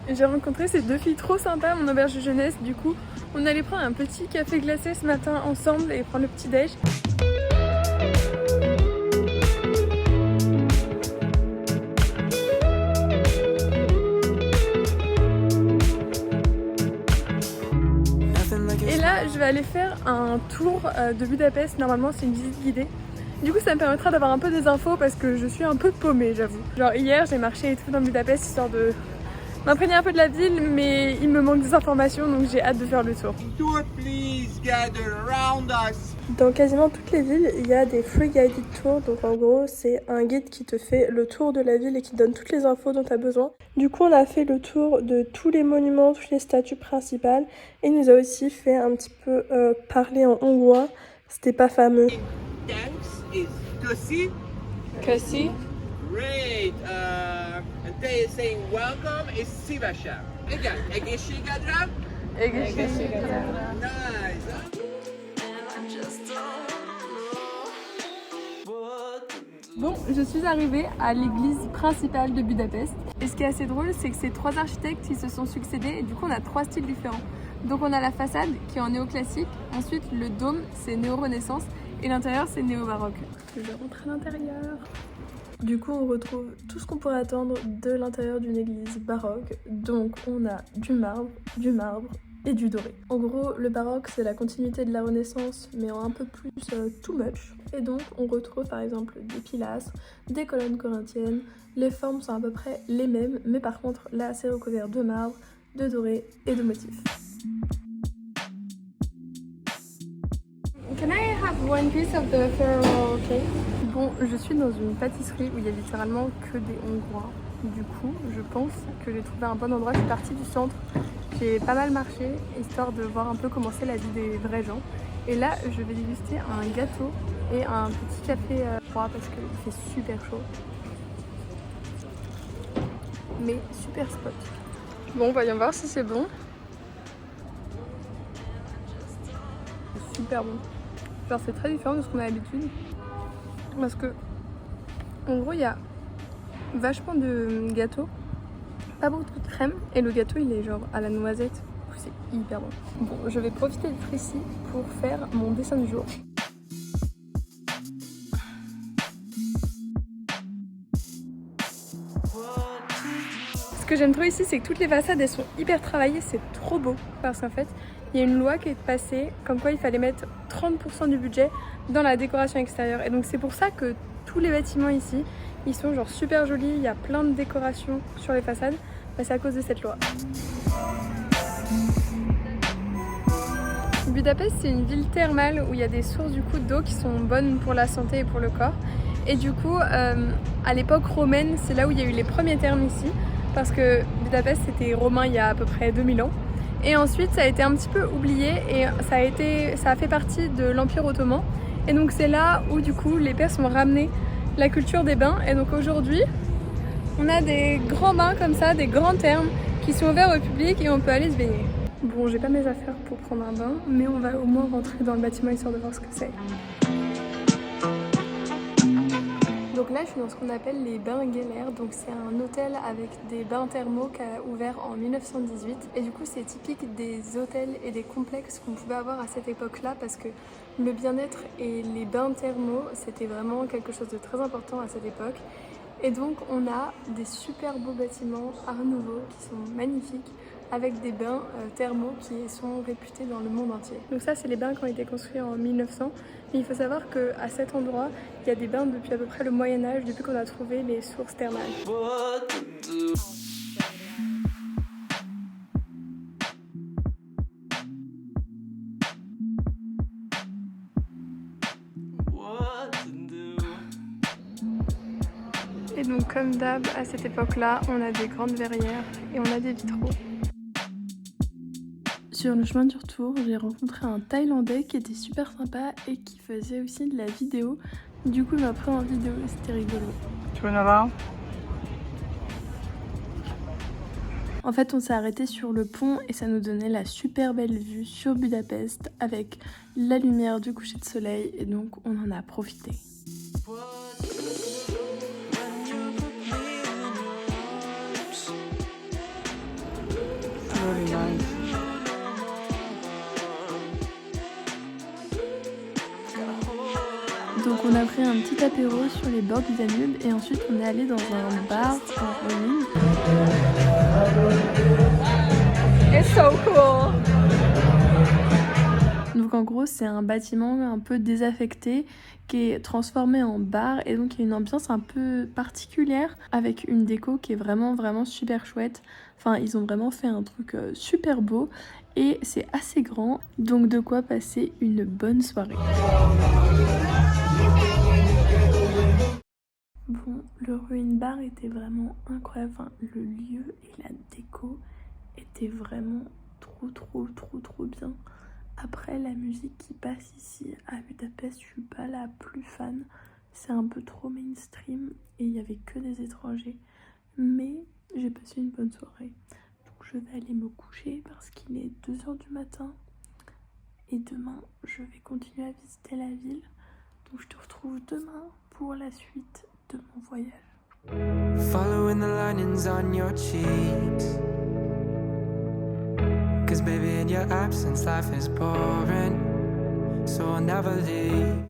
J'ai rencontré ces deux filles trop sympas à mon auberge de jeunesse. Du coup, on allait prendre un petit café glacé ce matin ensemble et prendre le petit déj. Et là, je vais aller faire un tour de Budapest. Normalement, c'est une visite guidée. Du coup, ça me permettra d'avoir un peu des infos parce que je suis un peu paumée, j'avoue. Genre hier, j'ai marché et tout dans Budapest histoire de m'imprégner un peu de la ville, mais il me manque des informations, donc j'ai hâte de faire le tour. Dans quasiment toutes les villes, il y a des free guided tours. Donc en gros, c'est un guide qui te fait le tour de la ville et qui donne toutes les infos dont tu as besoin. Du coup, on a fait le tour de tous les monuments, toutes les statues principales. Et il nous a aussi fait un petit peu parler en hongrois. C'était pas fameux. Is Köszi. Köszi. Great. And they saying welcome is Szívesen. Igen, egészségedre. Egészségedre. Nice. Bon, je suis arrivée à l'église principale de Budapest. Et ce qui est assez drôle, c'est que c'est trois architectes qui se sont succédés et du coup on a trois styles différents. Donc on a la façade qui est en néoclassique, ensuite le dôme c'est néo-renaissance et l'intérieur c'est néo-baroque. Je rentre à l'intérieur. Du coup on retrouve tout ce qu'on pourrait attendre de l'intérieur d'une église baroque. Donc on a du marbre et du doré. En gros, le baroque c'est la continuité de la Renaissance mais en un peu plus too much. Et donc on retrouve par exemple des pilastres, des colonnes corinthiennes. Les formes sont à peu près les mêmes, mais par contre là c'est recouvert de marbre, de doré et de motifs. Can I have one piece of the Ferrero cake? Bon, je suis dans une pâtisserie où il y a littéralement que des Hongrois. Du coup, je pense que j'ai trouvé un bon endroit. Je suis partie du centre. J'ai pas mal marché, histoire de voir un peu comment c'est la vie des vrais gens. Et là, je vais déguster un gâteau et un petit café froid parce qu'il fait super chaud. Mais super spot. Bon, voyons voir si c'est bon. C'est super bon. Genre c'est très différent de ce qu'on a l'habitude. Parce que, en gros, il y a vachement de gâteaux. Pas beaucoup de crème et le gâteau il est genre à la noisette, c'est hyper bon. Bon, je vais profiter d'être ici pour faire mon dessin du jour. Ce que j'aime trop ici, c'est que toutes les façades elles sont hyper travaillées, c'est trop beau. Parce qu'en fait, il y a une loi qui est passée comme quoi il fallait mettre 30% du budget dans la décoration extérieure. Et donc c'est pour ça que tous les bâtiments ici, ils sont genre super jolis, il y a plein de décorations sur les façades. Bah, c'est à cause de cette loi. Budapest, c'est une ville thermale où il y a des sources du coup d'eau qui sont bonnes pour la santé et pour le corps. Et du coup, à l'époque romaine, c'est là où il y a eu les premiers thermes ici. Parce que Budapest, c'était romain il y a à peu près 2000 ans. Et ensuite, ça a été un petit peu oublié et ça a fait partie de l'Empire ottoman. Et donc c'est là où du coup, les Perses ont ramené la culture des bains. Et donc aujourd'hui, on a des grands bains comme ça, des grands thermes qui sont ouverts au public et on peut aller se baigner. Bon, j'ai pas mes affaires pour prendre un bain, mais on va au moins rentrer dans le bâtiment histoire de voir ce que c'est. Donc là, je suis dans ce qu'on appelle les bains Geller. Donc c'est un hôtel avec des bains thermaux qui a ouvert en 1918. Et du coup, c'est typique des hôtels et des complexes qu'on pouvait avoir à cette époque-là parce que le bien-être et les bains thermaux, c'était vraiment quelque chose de très important à cette époque. Et donc on a des super beaux bâtiments Art Nouveau qui sont magnifiques avec des bains thermaux qui sont réputés dans le monde entier. Donc ça c'est les bains qui ont été construits en 1900. Mais il faut savoir qu'à cet endroit, il y a des bains depuis à peu près le Moyen-Âge, depuis qu'on a trouvé les sources thermales. Et donc comme d'hab, à cette époque-là, on a des grandes verrières et on a des vitraux. Sur le chemin du retour, j'ai rencontré un Thaïlandais qui était super sympa et qui faisait aussi de la vidéo. Du coup, il m'a pris en vidéo, c'était rigolo. Tu veux en avoir? En fait, on s'est arrêté sur le pont et ça nous donnait la super belle vue sur Budapest avec la lumière du coucher de soleil et donc on en a profité. really nice. Donc on a pris un petit apéro sur les bords du Danube et ensuite on est allé dans un bar en ruine. It's so cool! Donc en gros c'est un bâtiment un peu désaffecté qui est transformé en bar et donc il y a une ambiance un peu particulière avec une déco qui est vraiment super chouette. Enfin ils ont vraiment fait un truc super beau et c'est assez grand, donc de quoi passer une bonne soirée. Bon, le Ruin Bar était vraiment incroyable, enfin, le lieu et la déco étaient vraiment trop bien. Après, la musique qui passe ici à Budapest, je suis pas la plus fan, c'est un peu trop mainstream et il y avait que des étrangers, mais j'ai passé une bonne soirée. Donc je vais aller me coucher parce qu'il est 2h du matin et demain je vais continuer à visiter la ville. Donc je te retrouve demain pour la suite de mon voyage. Following the linings on your cheeks, 'cause baby in your absence life is boring, so I'll never leave.